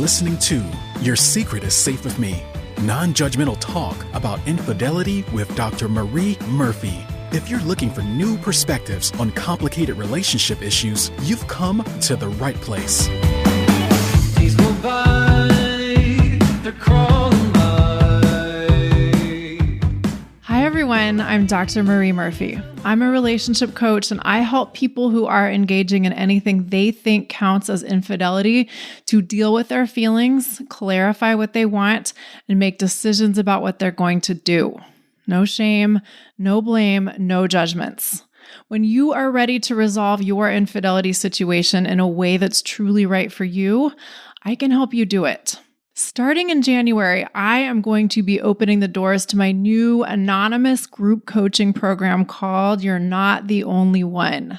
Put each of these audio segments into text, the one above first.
listening to Your Secret is Safe with Me, non-judgmental talk about infidelity with Dr. Marie Murphy. If you're looking for new perspectives on complicated relationship issues, you've come to the right place. Days go by, they're crawling by. Hi everyone, I'm Dr. Marie Murphy. I'm a relationship coach and I help people who are engaging in anything they think counts as infidelity to deal with their feelings, clarify what they want, and make decisions about what they're going to do. No shame, no blame, no judgments. When you are ready to resolve your infidelity situation in a way that's truly right for you, I can help you do it. Starting in January, I am going to be opening the doors to my new anonymous group coaching program called You're Not the Only One.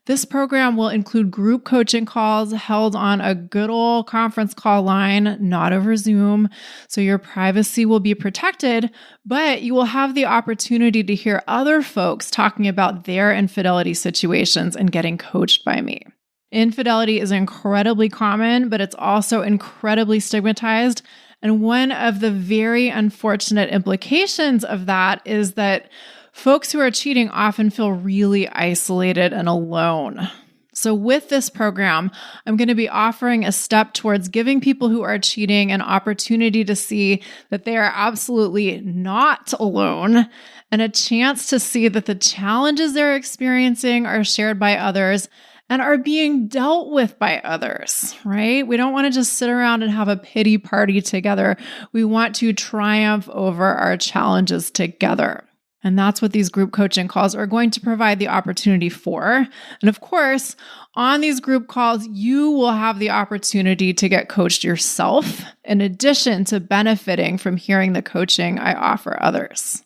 This program will include group coaching calls held on a good old conference call line, not over Zoom, so your privacy will be protected, but you will have the opportunity to hear other folks talking about their infidelity situations and getting coached by me. Infidelity is incredibly common, but it's also incredibly stigmatized. And one of the very unfortunate implications of that is that folks who are cheating often feel really isolated and alone. So with this program, I'm going to be offering a step towards giving people who are cheating an opportunity to see that they are absolutely not alone and a chance to see that the challenges they're experiencing are shared by others and are being dealt with by others, right? We don't want to just sit around and have a pity party together. We want to triumph over our challenges together. And that's what these group coaching calls are going to provide the opportunity for. And of course, on these group calls, you will have the opportunity to get coached yourself, in addition to benefiting from hearing the coaching I offer others.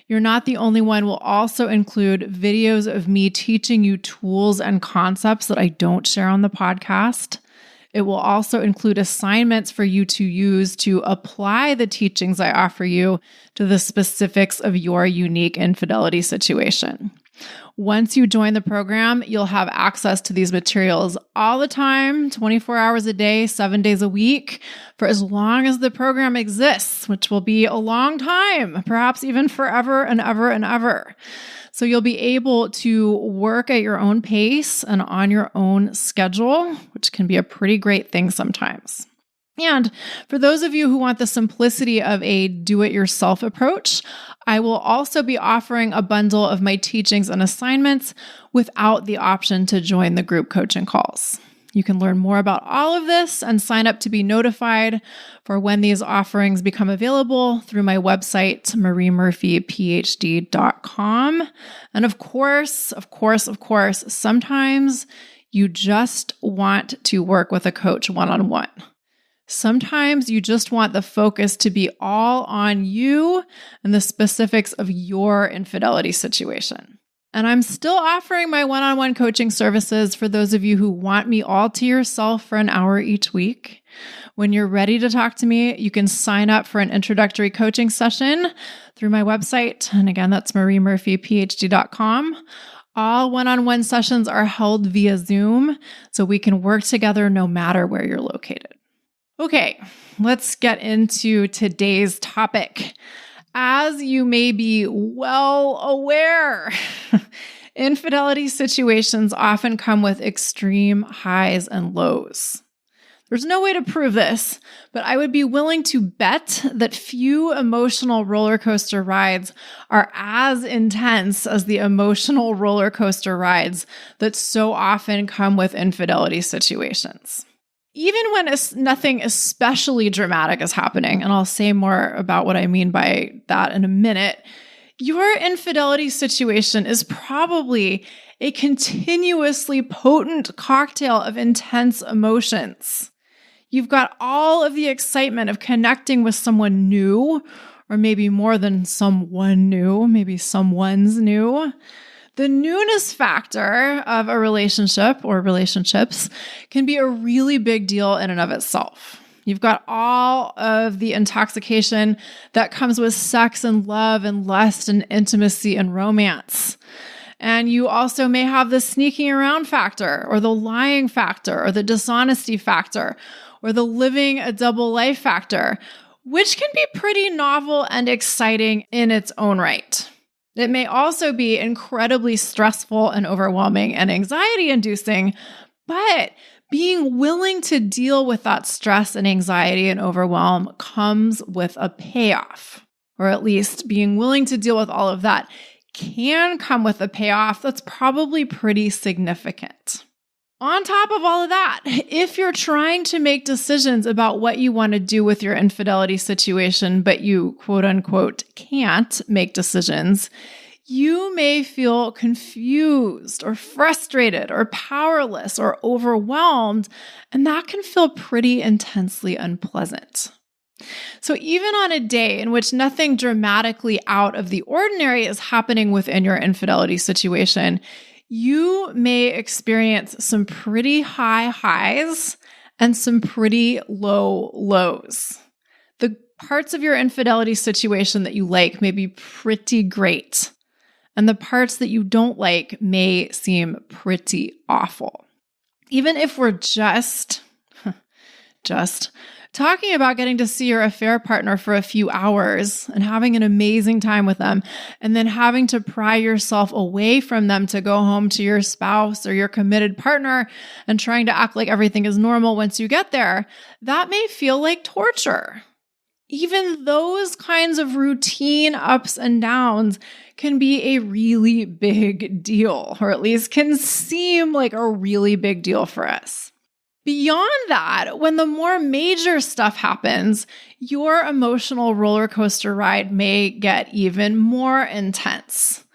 You're Not the Only One will also include videos of me teaching you tools and concepts that I don't share on the podcast. It will also include assignments for you to use to apply the teachings I offer you to the specifics of your unique infidelity situation. Once you join the program, you'll have access to these materials all the time, 24 hours a day, 7 days a week, for as long as the program exists, which will be a long time, perhaps even forever and ever and ever. So you'll be able to work at your own pace and on your own schedule, which can be a pretty great thing sometimes. And for those of you who want the simplicity of a do-it-yourself approach, I will also be offering a bundle of my teachings and assignments without the option to join the group coaching calls. You can learn more about all of this and sign up to be notified for when these offerings become available through my website, mariemurphyphd.com. And of course, sometimes you just want to work with a coach one-on-one. Sometimes you just want the focus to be all on you and the specifics of your infidelity situation. And I'm still offering my one-on-one coaching services for those of you who want me all to yourself for an hour each week. When you're ready to talk to me, you can sign up for an introductory coaching session through my website. And again, that's mariemurphyphd.com. All one-on-one sessions are held via Zoom, so we can work together no matter where you're located. Okay, let's get into today's topic. As you may be well aware, infidelity situations often come with extreme highs and lows. There's no way to prove this, but I would be willing to bet that few emotional roller coaster rides are as intense as the emotional roller coaster rides that so often come with infidelity situations. Even when nothing especially dramatic is happening, and I'll say more about what I mean by that in a minute, your infidelity situation is probably a continuously potent cocktail of intense emotions. You've got all of the excitement of connecting with someone new, or maybe more than someone new, maybe someone's new. The newness factor of a relationship or relationships can be a really big deal in and of itself. You've got all of the intoxication that comes with sex and love and lust and intimacy and romance. And you also may have the sneaking around factor or the lying factor or the dishonesty factor, or the living a double life factor, which can be pretty novel and exciting in its own right. It may also be incredibly stressful and overwhelming and anxiety-inducing, but being willing to deal with that stress and anxiety and overwhelm comes with a payoff, or at least being willing to deal with all of that can come with a payoff that's probably pretty significant. On top of all of that, if you're trying to make decisions about what you want to do with your infidelity situation, but you quote unquote can't make decisions, you may feel confused or frustrated or powerless or overwhelmed, and that can feel pretty intensely unpleasant. So even on a day in which nothing dramatically out of the ordinary is happening within your infidelity situation, you may experience some pretty high highs and some pretty low lows. The parts of your infidelity situation that you like may be pretty great, and the parts that you don't like may seem pretty awful. Even if we're just talking about getting to see your affair partner for a few hours and having an amazing time with them, and then having to pry yourself away from them to go home to your spouse or your committed partner and trying to act like everything is normal once you get there, that may feel like torture. Even those kinds of routine ups and downs can be a really big deal, or at least can seem like a really big deal for us. Beyond that, when the more major stuff happens, your emotional roller coaster ride may get even more intense.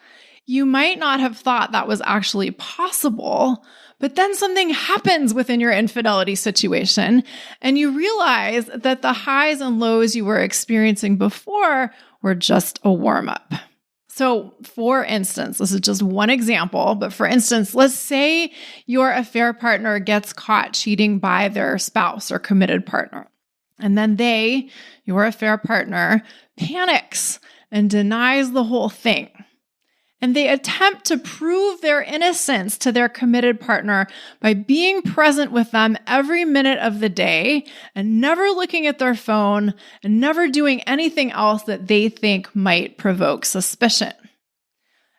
You might not have thought that was actually possible, but then something happens within your infidelity situation, and you realize that the highs and lows you were experiencing before were just a warm-up. So for instance, this is just one example, but for instance, let's say your affair partner gets caught cheating by their spouse or committed partner. And then your affair partner, panics and denies the whole thing. And they attempt to prove their innocence to their committed partner by being present with them every minute of the day and never looking at their phone and never doing anything else that they think might provoke suspicion.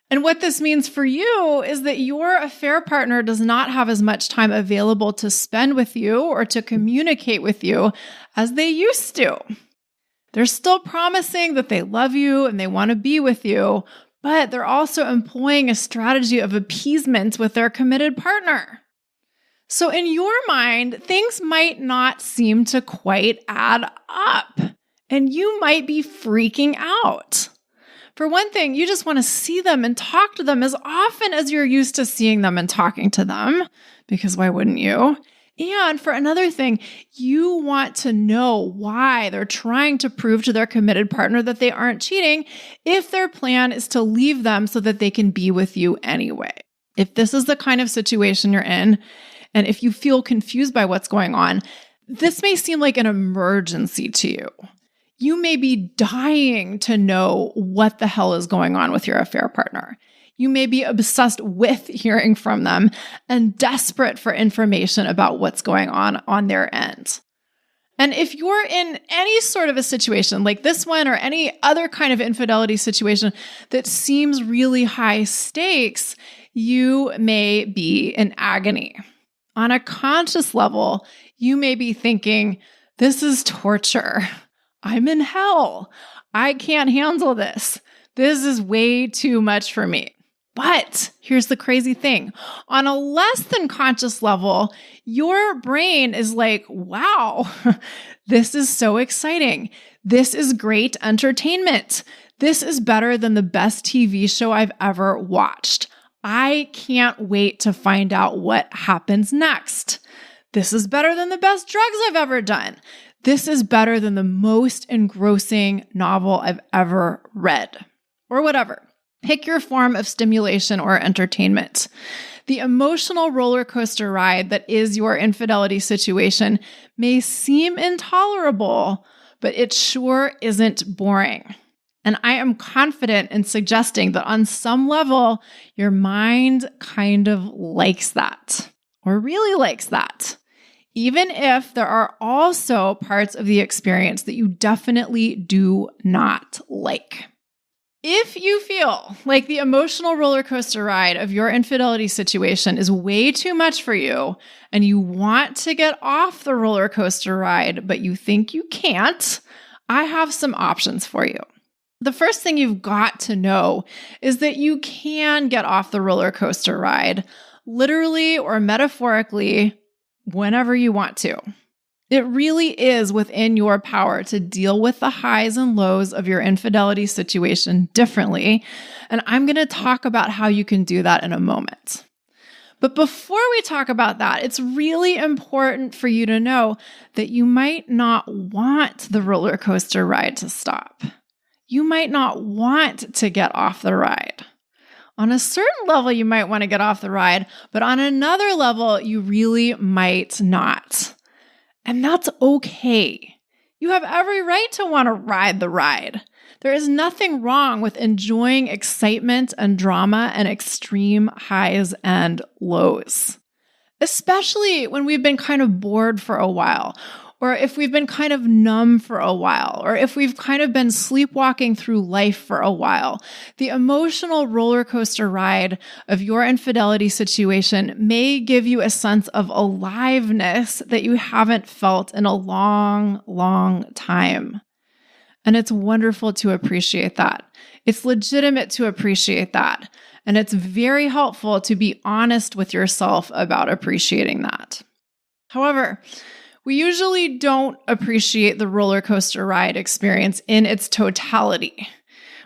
And what this means for you is that your affair partner does not have as much time available to spend with you or to communicate with you as they used to. They're still promising that they love you and they want to be with you, but they're also employing a strategy of appeasement with their committed partner. So in your mind, things might not seem to quite add up, and you might be freaking out. For one thing, you just want to see them and talk to them as often as you're used to seeing them and talking to them, because why wouldn't you? And for another thing, you want to know why they're trying to prove to their committed partner that they aren't cheating if their plan is to leave them so that they can be with you anyway. If this is the kind of situation you're in, and if you feel confused by what's going on, this may seem like an emergency to you. You may be dying to know what the hell is going on with your affair partner. You may be obsessed with hearing from them and desperate for information about what's going on their end. And if you're in any sort of a situation like this one or any other kind of infidelity situation that seems really high stakes, you may be in agony. On a conscious level, you may be thinking, this is torture. I'm in hell. I can't handle this. This is way too much for me. But here's the crazy thing. On a less than conscious level, your brain is like, wow, this is so exciting. This is great entertainment. This is better than the best TV show I've ever watched. I can't wait to find out what happens next. This is better than the best drugs I've ever done. This is better than the most engrossing novel I've ever read, or whatever. Pick your form of stimulation or entertainment. The emotional roller coaster ride that is your infidelity situation may seem intolerable, but it sure isn't boring. And I am confident in suggesting that on some level, your mind kind of likes that, or really likes that. even if there are also parts of the experience that you definitely do not like. If you feel like the emotional roller coaster ride of your infidelity situation is way too much for you and you want to get off the roller coaster ride, but you think you can't, I have some options for you. The first thing you've got to know is that you can get off the roller coaster ride, literally or metaphorically, whenever you want to. It really is within your power to deal with the highs and lows of your infidelity situation differently, and I'm going to talk about how you can do that in a moment. But before we talk about that, it's really important for you to know that you might not want the roller coaster ride to stop. You might not want to get off the ride. On a certain level, you might want to get off the ride, but on another level, you really might not. And that's okay. You have every right to want to ride the ride. There is nothing wrong with enjoying excitement and drama and extreme highs and lows, especially when we've been kind of bored for a while, or if we've been kind of numb for a while, or if we've kind of been sleepwalking through life for a while. The emotional roller coaster ride of your infidelity situation may give you a sense of aliveness that you haven't felt in a long, long time. And it's wonderful to appreciate that. It's legitimate to appreciate that. And it's very helpful to be honest with yourself about appreciating that. However, we usually don't appreciate the roller coaster ride experience in its totality.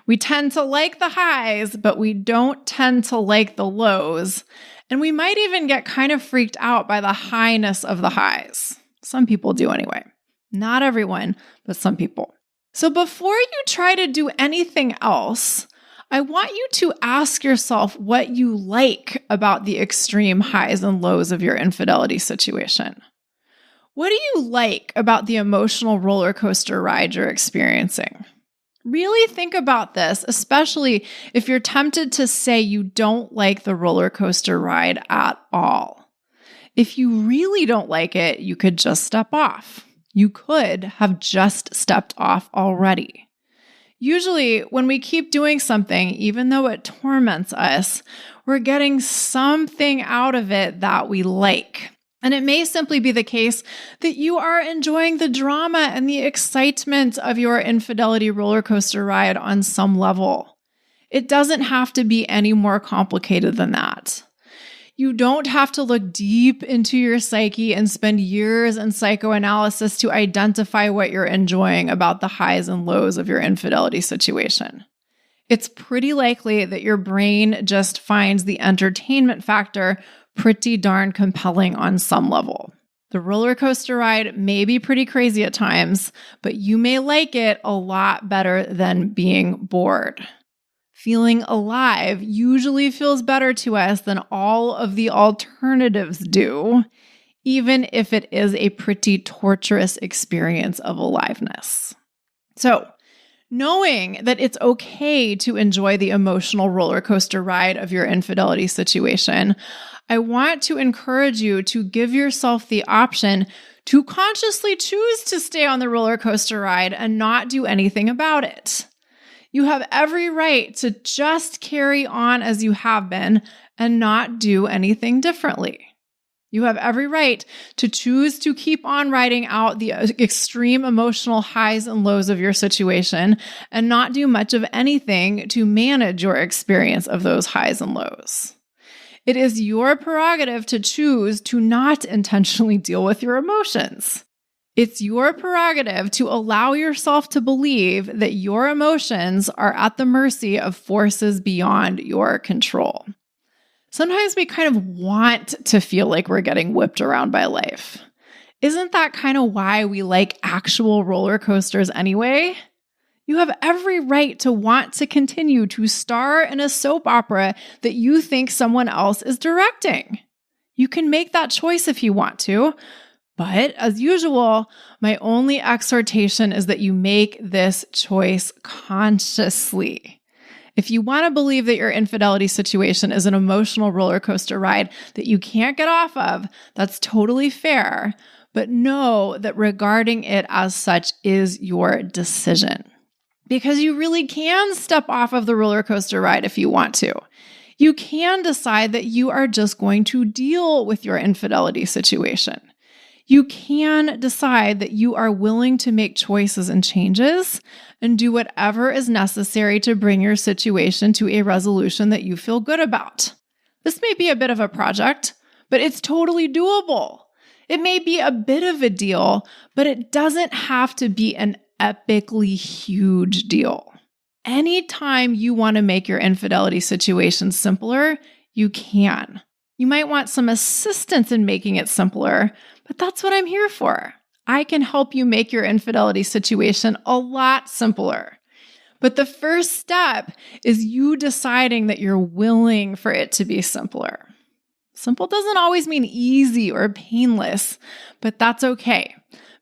We tend to like the highs, but we don't tend to like the lows. And we might even get kind of freaked out by the highness of the highs. Some people do anyway. Not everyone, but some people. So before you try to do anything else, I want you to ask yourself what you like about the extreme highs and lows of your infidelity situation. What do you like about the emotional roller coaster ride you're experiencing? Really think about this, especially if you're tempted to say you don't like the roller coaster ride at all. If you really don't like it, you could just step off. You could have just stepped off already. Usually, when we keep doing something, even though it torments us, we're getting something out of it that we like. And it may simply be the case that you are enjoying the drama and the excitement of your infidelity roller coaster ride on some level. It doesn't have to be any more complicated than that. You don't have to look deep into your psyche and spend years in psychoanalysis to identify what you're enjoying about the highs and lows of your infidelity situation. It's pretty likely that your brain just finds the entertainment factor pretty darn compelling on some level. The roller coaster ride may be pretty crazy at times, but you may like it a lot better than being bored. Feeling alive usually feels better to us than all of the alternatives do, even if it is a pretty torturous experience of aliveness. So, knowing that it's okay to enjoy the emotional roller coaster ride of your infidelity situation, I want to encourage you to give yourself the option to consciously choose to stay on the roller coaster ride and not do anything about it. You have every right to just carry on as you have been and not do anything differently. You have every right to choose to keep on riding out the extreme emotional highs and lows of your situation and not do much of anything to manage your experience of those highs and lows. It is your prerogative to choose to not intentionally deal with your emotions. It's your prerogative to allow yourself to believe that your emotions are at the mercy of forces beyond your control. Sometimes we kind of want to feel like we're getting whipped around by life. Isn't that kind of why we like actual roller coasters anyway? You have every right to want to continue to star in a soap opera that you think someone else is directing. You can make that choice if you want to, but as usual, my only exhortation is that you make this choice consciously. If you want to believe that your infidelity situation is an emotional roller coaster ride that you can't get off of, that's totally fair. but know that regarding it as such is your decision. Because you really can step off of the roller coaster ride if you want to. You can decide that you are just going to deal with your infidelity situation. You can decide that you are willing to make choices and changes and do whatever is necessary to bring your situation to a resolution that you feel good about. This may be a bit of a project, but it's totally doable. It may be a bit of a deal, but it doesn't have to be an epically huge deal. Anytime you want to make your infidelity situation simpler, you can. You might want some assistance in making it simpler, but that's what I'm here for. I can help you make your infidelity situation a lot simpler. But the first step is you deciding that you're willing for it to be simpler. Simple doesn't always mean easy or painless, but that's okay.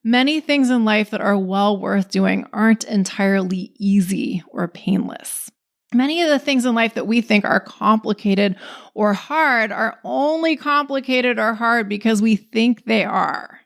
Many things in life that are well worth doing aren't entirely easy or painless. Many of the things in life that we think are complicated or hard are only complicated or hard because we think they are.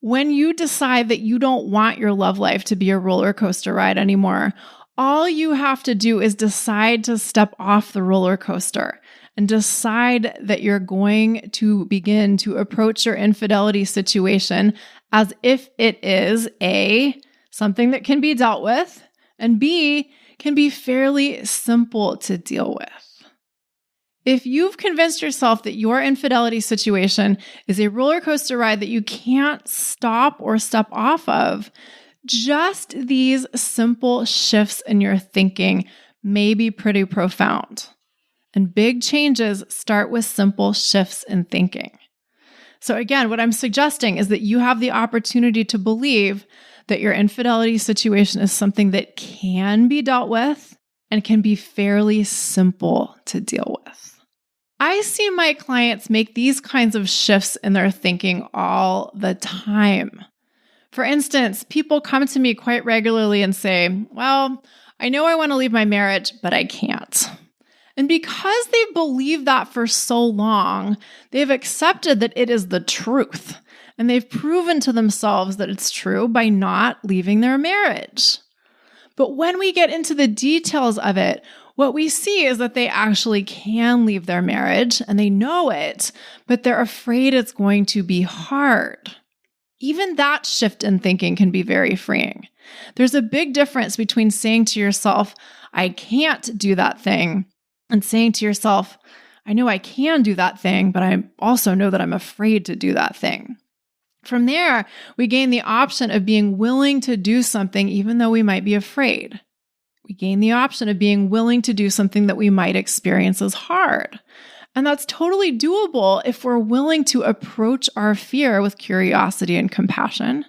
When you decide that you don't want your love life to be a roller coaster ride anymore, all you have to do is decide to step off the roller coaster and decide that you're going to begin to approach your infidelity situation as if it is A, something that can be dealt with, and B, can be fairly simple to deal with. If you've convinced yourself that your infidelity situation is a roller coaster ride that you can't stop or step off of, just these simple shifts in your thinking may be pretty profound. And big changes start with simple shifts in thinking. So again, what I'm suggesting is that you have the opportunity to believe that your infidelity situation is something that can be dealt with and can be fairly simple to deal with. I see my clients make these kinds of shifts in their thinking all the time. For instance, people come to me quite regularly and say, well, I know I want to leave my marriage, but I can't. And because they've believed that for so long, they've accepted that it is the truth. And they've proven to themselves that it's true by not leaving their marriage. But when we get into the details of it, what we see is that they actually can leave their marriage and they know it, but they're afraid it's going to be hard. Even that shift in thinking can be very freeing. There's a big difference between saying to yourself, I can't do that thing, and saying to yourself, I know I can do that thing, but I also know that I'm afraid to do that thing. From there, we gain the option of being willing to do something even though we might be afraid. We gain the option of being willing to do something that we might experience as hard. And that's totally doable if we're willing to approach our fear with curiosity and compassion.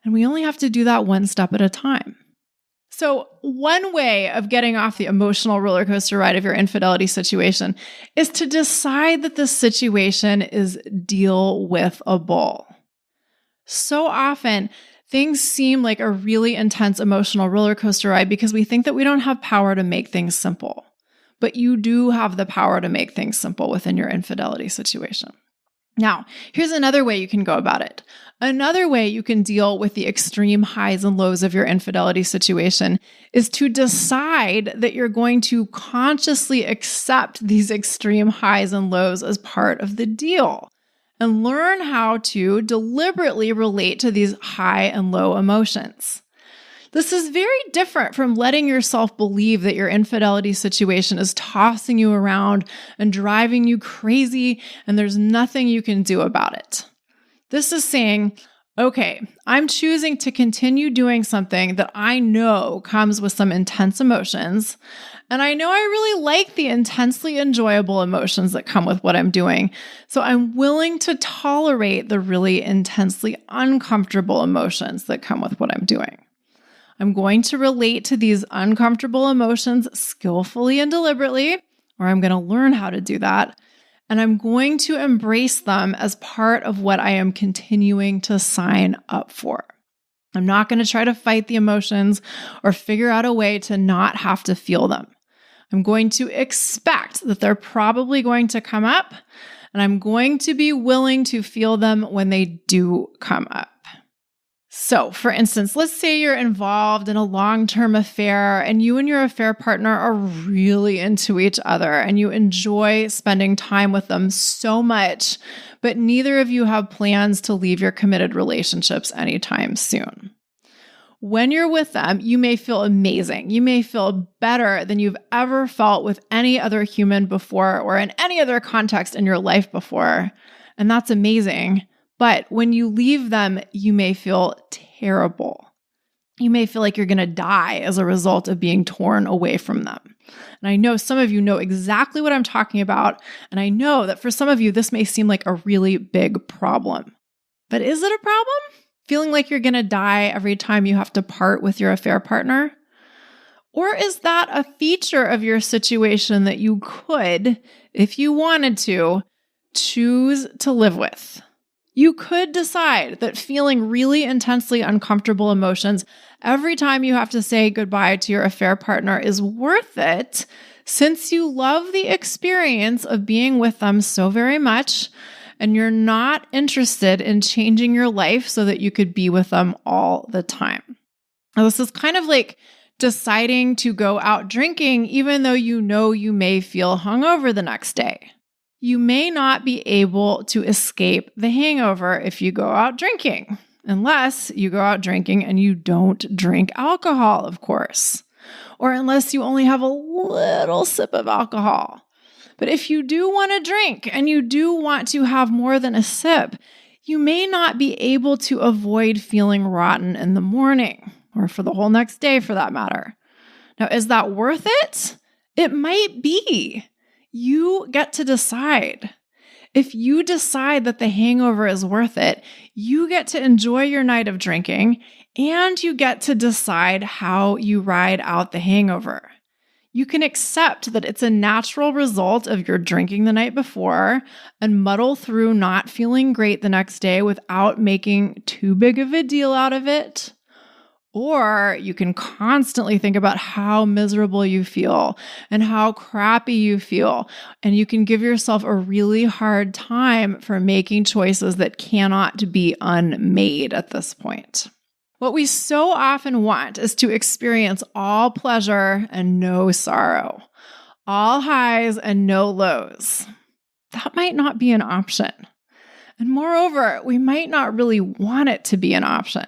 And we only have to do that one step at a time. So one way of getting off the emotional roller coaster ride of your infidelity situation is to decide that the situation is deal-with-able. So often, things seem like a really intense emotional roller coaster ride because we think that we don't have power to make things simple. But you do have the power to make things simple within your infidelity situation. Now, here's another way you can go about it. Another way you can deal with the extreme highs and lows of your infidelity situation is to decide that you're going to consciously accept these extreme highs and lows as part of the deal and learn how to deliberately relate to these high and low emotions. This is very different from letting yourself believe that your infidelity situation is tossing you around and driving you crazy and there's nothing you can do about it. This is saying, okay, I'm choosing to continue doing something that I know comes with some intense emotions, and I know I really like the intensely enjoyable emotions that come with what I'm doing, so I'm willing to tolerate the really intensely uncomfortable emotions that come with what I'm doing. I'm going to relate to these uncomfortable emotions skillfully and deliberately, or I'm going to learn how to do that. And I'm going to embrace them as part of what I am continuing to sign up for. I'm not going to try to fight the emotions or figure out a way to not have to feel them. I'm going to expect that they're probably going to come up, and I'm going to be willing to feel them when they do come up. So, for instance, let's say you're involved in a long-term affair and you and your affair partner are really into each other and you enjoy spending time with them so much, but neither of you have plans to leave your committed relationships anytime soon. When you're with them, you may feel amazing. You may feel better than you've ever felt with any other human before or in any other context in your life before. And that's amazing. But when you leave them, you may feel terrible. You may feel like you're going to die as a result of being torn away from them. And I know some of you know exactly what I'm talking about. And I know that for some of you, this may seem like a really big problem. But is it a problem? Feeling like you're going to die every time you have to part with your affair partner? Or is that a feature of your situation that you could, if you wanted to, choose to live with? You could decide that feeling really intensely uncomfortable emotions every time you have to say goodbye to your affair partner is worth it, since you love the experience of being with them so very much, and you're not interested in changing your life so that you could be with them all the time. Now, this is kind of like deciding to go out drinking even though you know you may feel hungover the next day. You may not be able to escape the hangover if you go out drinking, unless you go out drinking and you don't drink alcohol, of course, or unless you only have a little sip of alcohol. But if you do want to drink and you do want to have more than a sip, you may not be able to avoid feeling rotten in the morning, or for the whole next day for that matter. Now, is that worth it? It might be. You get to decide. If you decide that the hangover is worth it, you get to enjoy your night of drinking and you get to decide how you ride out the hangover. You can accept that it's a natural result of your drinking the night before and muddle through not feeling great the next day without making too big of a deal out of it. Or you can constantly think about how miserable you feel and how crappy you feel. And you can give yourself a really hard time for making choices that cannot be unmade at this point. What we so often want is to experience all pleasure and no sorrow, all highs and no lows. That might not be an option. And moreover, we might not really want it to be an option.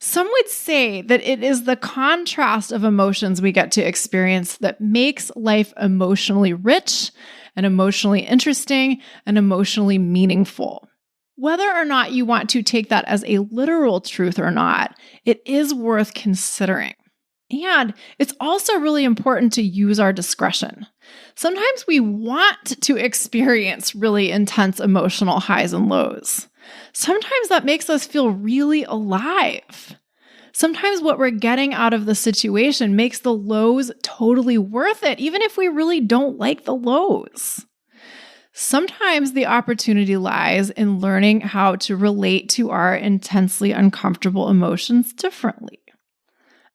Some would say that it is the contrast of emotions we get to experience that makes life emotionally rich and emotionally interesting and emotionally meaningful. Whether or not you want to take that as a literal truth or not, it is worth considering. And it's also really important to use our discretion. Sometimes we want to experience really intense emotional highs and lows. Sometimes that makes us feel really alive. Sometimes what we're getting out of the situation makes the lows totally worth it, even if we really don't like the lows. Sometimes the opportunity lies in learning how to relate to our intensely uncomfortable emotions differently.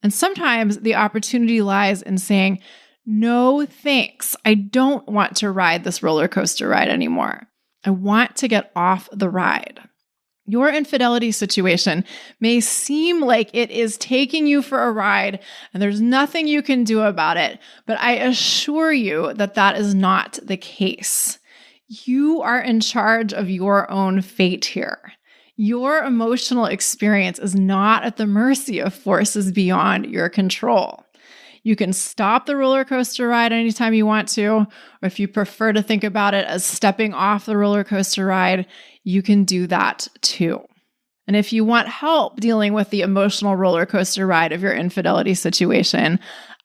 And sometimes the opportunity lies in saying, no, thanks. I don't want to ride this roller coaster ride anymore. I want to get off the ride. Your infidelity situation may seem like it is taking you for a ride and there's nothing you can do about it, but I assure you that that is not the case. You are in charge of your own fate here. Your emotional experience is not at the mercy of forces beyond your control. You can stop the roller coaster ride anytime you want to, or if you prefer to think about it as stepping off the roller coaster ride, you can do that too. And if you want help dealing with the emotional roller coaster ride of your infidelity situation,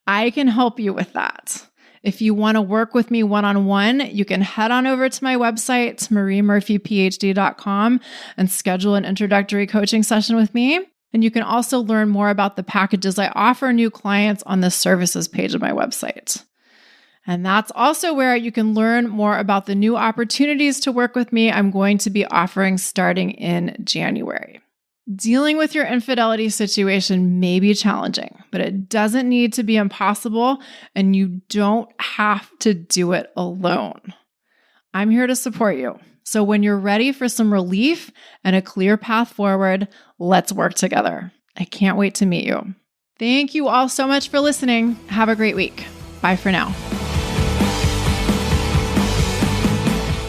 I can help you with that. If you want to work with me one-on-one, you can head on over to my website, mariemurphyphd.com, and schedule an introductory coaching session with me. And you can also learn more about the packages I offer new clients on the services page of my website. And that's also where you can learn more about the new opportunities to work with me I'm going to be offering starting in January. Dealing with your infidelity situation may be challenging, but it doesn't need to be impossible, and you don't have to do it alone. I'm here to support you. So when you're ready for some relief and a clear path forward, let's work together. I can't wait to meet you. Thank you all so much for listening. Have a great week. Bye for now.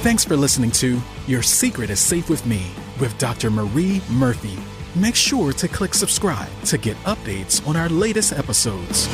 Thanks for listening to Your Secret is Safe with Me with Dr. Marie Murphy. Make sure to click subscribe to get updates on our latest episodes.